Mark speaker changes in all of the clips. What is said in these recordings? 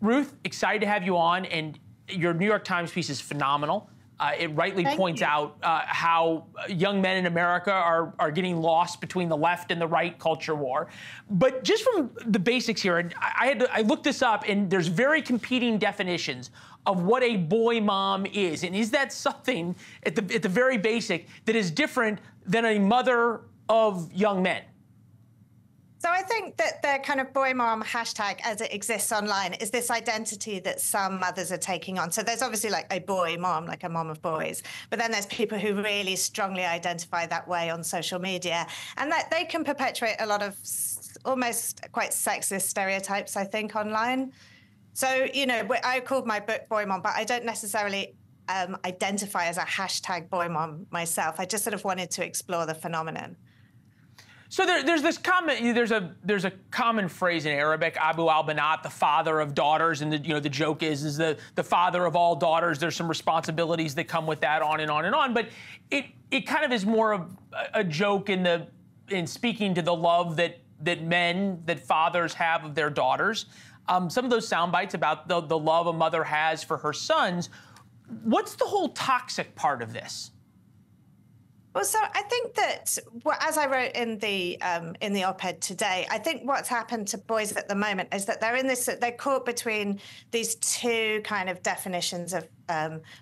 Speaker 1: Ruth, excited to have you on, and your New York Times piece is phenomenal. It rightly points out how young men in America are getting lost between the left and the right culture war. But just from the basics here, and I looked this up, and there's very competing definitions of what a boy mom is. And is that something at the very basic that is different than a mother of young men?
Speaker 2: So I think that the kind of boy mom hashtag as it exists online is this identity that some mothers are taking on. So there's obviously like a boy mom, like a mom of boys, but then there's people who really strongly identify that way on social media, and that they can perpetuate a lot of almost quite sexist stereotypes, I think, online. So, you know, I called my book Boy Mom, but I don't necessarily identify as a hashtag boy mom myself. I just sort of wanted to explore the phenomenon.
Speaker 1: So there's this common, there's a common phrase in Arabic, Abu al-Banat, the father of daughters, and the joke is the father of all daughters. There's some responsibilities that come with that, on and on and on. But it kind of is more of a joke in speaking to the love that fathers have of their daughters. Some of those sound bites about the love a mother has for her sons. What's the whole toxic part of this?
Speaker 2: Well, so I think that, as I wrote in the op-ed today, I think what's happened to boys at the moment is that they're caught between these two kind of definitions of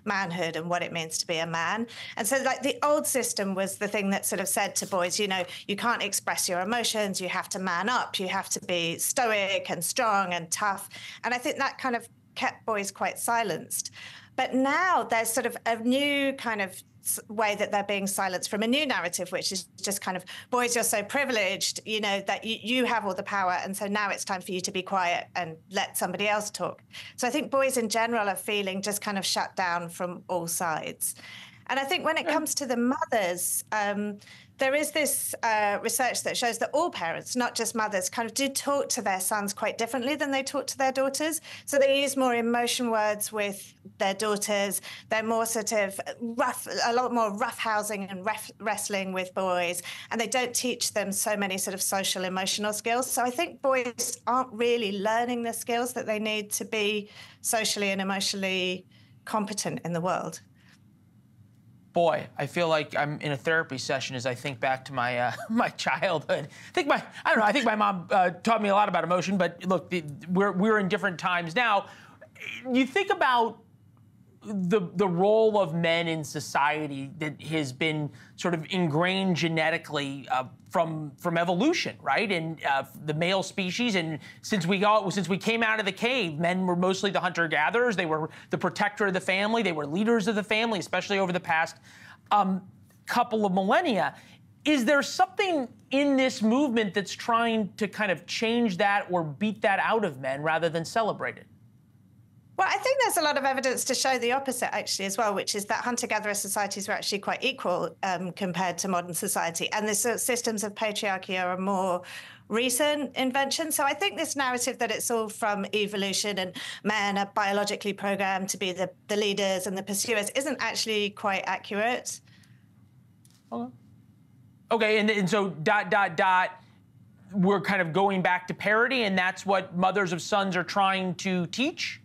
Speaker 2: manhood and what it means to be a man. And so, like, the old system was the thing that sort of said to boys, you know, you can't express your emotions, you have to man up, you have to be stoic and strong and tough. And I think that kind of kept boys quite silenced. But now there's sort of a new kind of way that they're being silenced from a new narrative, which is just kind of, boys, you're so privileged, you know, that you have all the power, and so now it's time for you to be quiet and let somebody else talk. So I think boys in general are feeling just kind of shut down from all sides. And I think when it comes to the mothers, there is this research that shows that all parents, not just mothers, kind of do talk to their sons quite differently than they talk to their daughters. So they use more emotion words with their daughters. They're more sort of rough, a lot more roughhousing and wrestling with boys. And they don't teach them so many sort of social emotional skills. So I think boys aren't really learning the skills that they need to be socially and emotionally competent in the world.
Speaker 1: Boy, I feel like I'm in a therapy session as I think back to my my childhood. I think my mom taught me a lot about emotion, but look, we're in different times now. You think about the role of men in society that has been sort of ingrained genetically from evolution, right? And the male species, and since we came out of the cave, men were mostly the hunter-gatherers. They were the protector of the family. They were leaders of the family, especially over the past couple of millennia. Is there something in this movement that's trying to kind of change that or beat that out of men rather than celebrate it?
Speaker 2: Well, I think there's a lot of evidence to show the opposite, actually, as well, which is that hunter-gatherer societies were actually quite equal compared to modern society. And the sort of systems of patriarchy are a more recent invention. So I think this narrative that it's all from evolution and men are biologically programmed to be the leaders and the pursuers isn't actually quite accurate.
Speaker 1: Okay, and so ... we're kind of going back to parity, and that's what mothers of sons are trying to teach?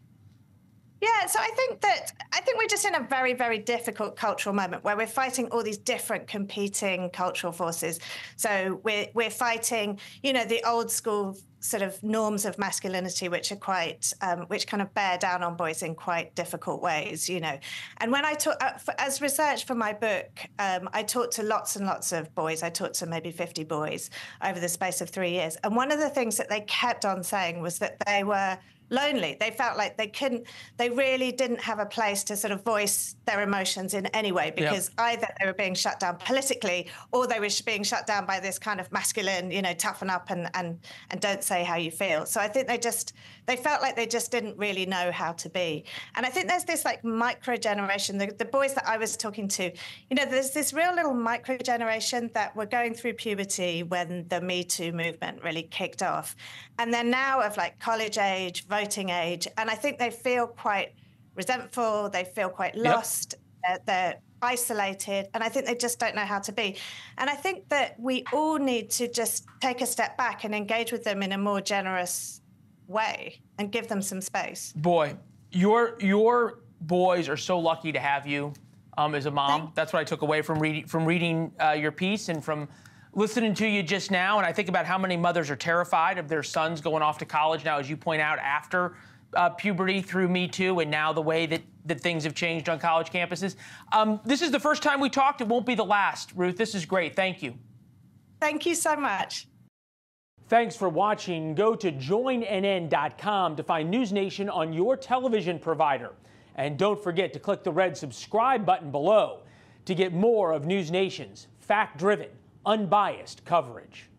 Speaker 2: Yeah, so I think we're just in a very, very difficult cultural moment where we're fighting all these different competing cultural forces. So we're fighting, you know, the old school sort of norms of masculinity, which are quite, which kind of bear down on boys in quite difficult ways, you know. And when I talk, as research for my book, I talked to lots and lots of boys. I talked to maybe 50 boys over the space of 3 years. And one of the things that they kept on saying was that they were lonely. They felt like they really didn't have a place to sort of voice their emotions in any way, because either they were being shut down politically or they were being shut down by this kind of masculine, you know, toughen up and don't say how you feel. So I think they felt like they just didn't really know how to be. And I think there's this like micro generation, the boys that I was talking to, you know, there's this real little micro generation that were going through puberty when the Me Too movement really kicked off. And they're now of like college age, voting age, and I think they feel quite resentful, they feel quite lost, they're isolated, and I think they just don't know how to be. And I think that we all need to just take a step back and engage with them in a more generous way and give them some space.
Speaker 1: Boy, your boys are so lucky to have you as a mom. That's what I took away from reading your piece and from listening to you just now. And I think about how many mothers are terrified of their sons going off to college now, as you point out, after puberty, through Me Too, and now the way that things have changed on college campuses. This is the first time we talked. It won't be the last. Ruth, this is great. Thank you.
Speaker 2: Thank you so much.
Speaker 1: Thanks for watching. Go to joinnn.com to find NewsNation on your television provider. And don't forget to click the red subscribe button below to get more of NewsNation's fact-driven, unbiased coverage.